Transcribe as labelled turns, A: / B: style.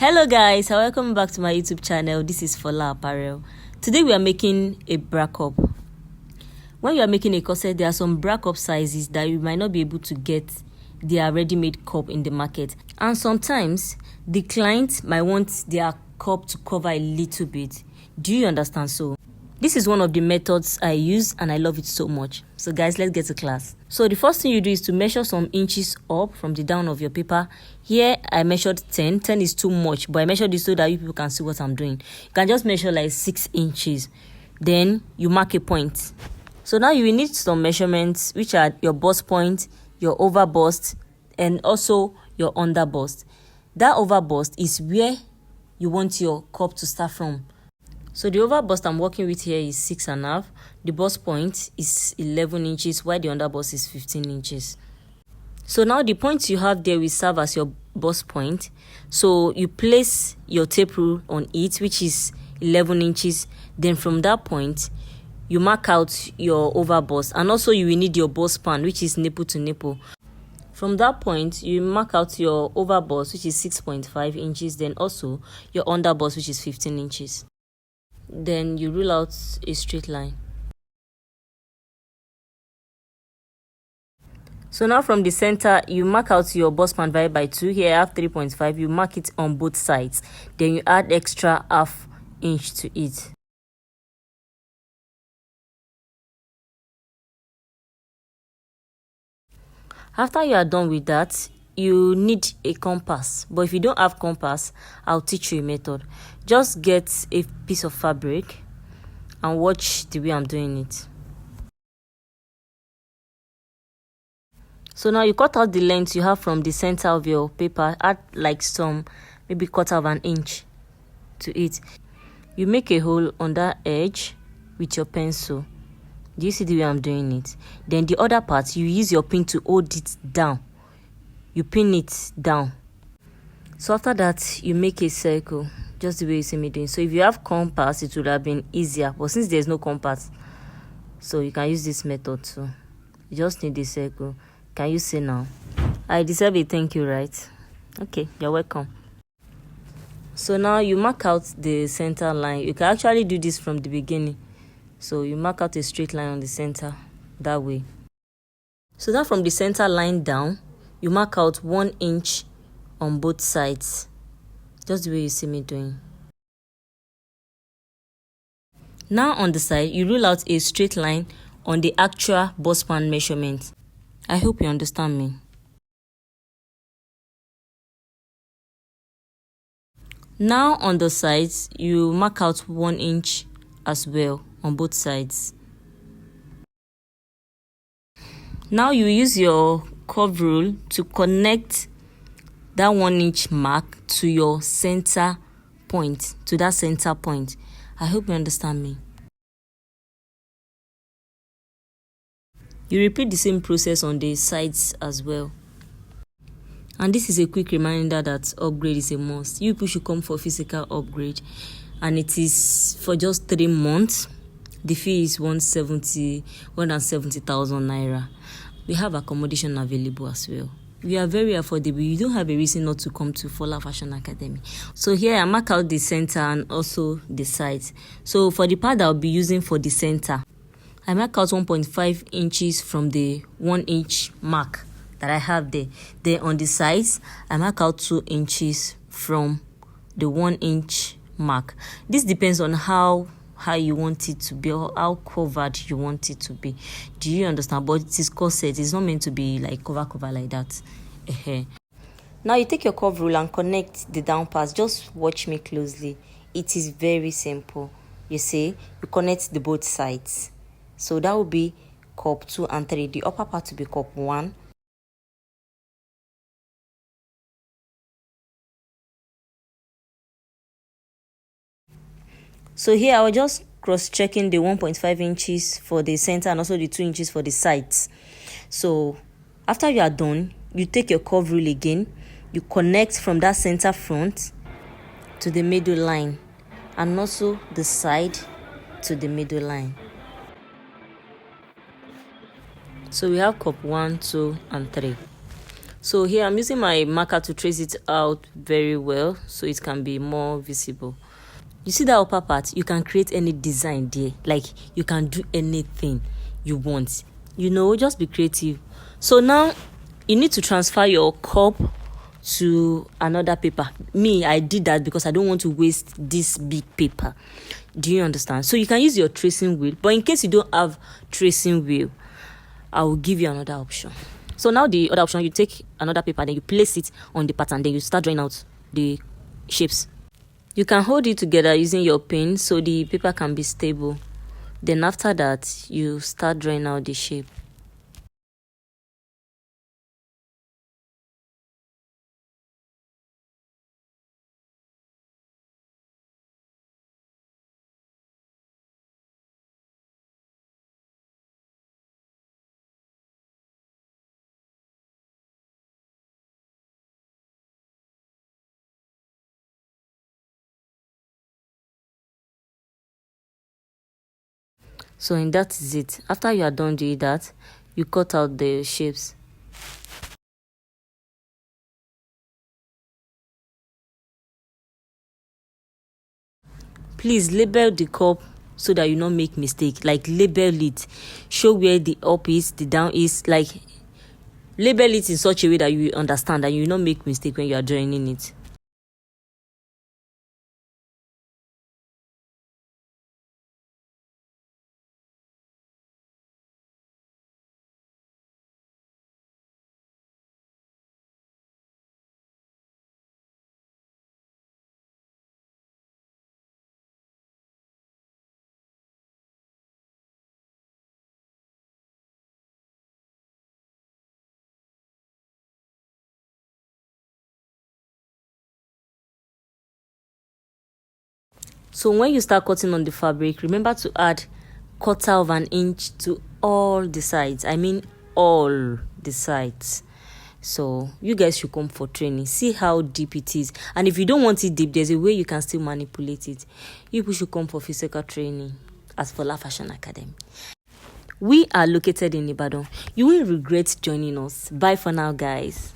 A: Hello guys, welcome back to my YouTube channel. This is Fola Apparel. Today we are making a bra cup. When you are making a corset, there are some bra cup sizes that you might not be able to get their ready-made cup in the market, and sometimes the client might want their cup to cover a little bit. Do you understand? So this is one of the methods I use and I love it so much. So guys, let's get to class. So the first thing you do is to measure some inches up from the down of your paper. Here I measured 10. 10 is too much, but I measured this so that you people can see what I'm doing. You can just measure like 6 inches. Then you mark a point. So now you will need some measurements, which are your bust point, your over bust, and also your under bust. That over bust is where you want your cup to start from. So the over bust I'm working with here is 6.5. The bust point is 11 inches, while the under bust is 15 inches. So now the points you have there will serve as your bust point. So you place your tape rule on it, which is 11 inches. Then from that point, you mark out your over bust, and also you will need your bust span, which is nipple to nipple. From that point, you mark out your over bust, which is 6.5 inches. Then also your under bust, which is 15 inches. Then you rule out a straight line. So now from the center, you mark out your bust span divided by 2. Here I have 3.5. You mark it on both sides. Then you add extra ½ inch to it. After you are done with that, you need a compass. But if you don't have compass, I'll teach you a method. Just get a piece of fabric and watch the way I'm doing it. So now you cut out the length you have from the center of your paper. Add like some, maybe 1/4 inch to it. You make a hole on that edge with your pencil. Do you see the way I'm doing it? Then the other part, you use your pin to hold it down. You pin it down. So after that, you make a circle, just the way you see me doing. So if you have compass, it would have been easier. But since there's no compass, so you can use this method too. You just need a circle. Can you see now? I deserve a thank you, right? Okay, you're welcome. So now you mark out the center line. You can actually do this from the beginning. So you mark out a straight line on the center, that way. So now from the center line down, you mark out 1 inch on both sides, just the way you see me doing. Now on the side, you rule out a straight line on the actual bust span measurement. I hope you understand me. Now on the sides, you mark out 1 inch as well on both sides. Now you use your curve rule to connect that 1 inch mark to your center point, to that center point. I hope you understand me. You repeat the same process on the sides as well. And this is a quick reminder that upgrade is a must. You people should come for physical upgrade, and it is for just 3 months. The fee is 170,000 naira. We have accommodation available as well. We are very affordable. You don't have a reason not to come to Fola Fashion Academy. So here I mark out the center and also the sides. So for the part that I'll be using for the center, I mark out 1.5 inches from the 1 inch mark that I have there. Then on the sides, I mark out 2 inches from the 1 inch mark. This depends on how you want it to be, or how covered you want it to be. Do you understand? But it is corset. It's not meant to be like cover like that. Now you take your curve rule and connect the down parts. Just watch me closely. It is very simple. You see, you connect the both sides. So that will be cup 2 and 3. The upper part will be cup 1. So here I was just cross-checking the 1.5 inches for the center and also the 2 inches for the sides. So after you are done, you take your curve rule again. You connect from that center front to the middle line, and also the side to the middle line. So we have cup 1, 2, and 3. So here I'm using my marker to trace it out very well so it can be more visible. You see that upper part? You can create any design there. Like, you can do anything you want. Just be creative. So now you need to transfer your cup to another paper. Me, I did that because I don't want to waste this big paper. Do you understand? So you can use your tracing wheel, but in case you don't have tracing wheel, I will give you another option. So now the other option, you take another paper, then you place it on the pattern, then you start drawing out the shapes. You can hold it together using your pen so the paper can be stable. Then after that, you start drawing out the shape. So and that is it. After you are done doing that, you cut out the shapes. Please label the cup so that you not make mistake. Like, label it, show where the up is, the down is. Like, label it in such a way that you understand and you will not make mistake when you are joining it. So when you start cutting on the fabric, remember to add 1/4 inch to all the sides. I mean all the sides. So you guys should come for training. See how deep it is. And if you don't want it deep, there's a way you can still manipulate it. You people should come for physical training as Fola Fashion Academy. We are located in Ibadan. You will regret joining us. Bye for now, guys.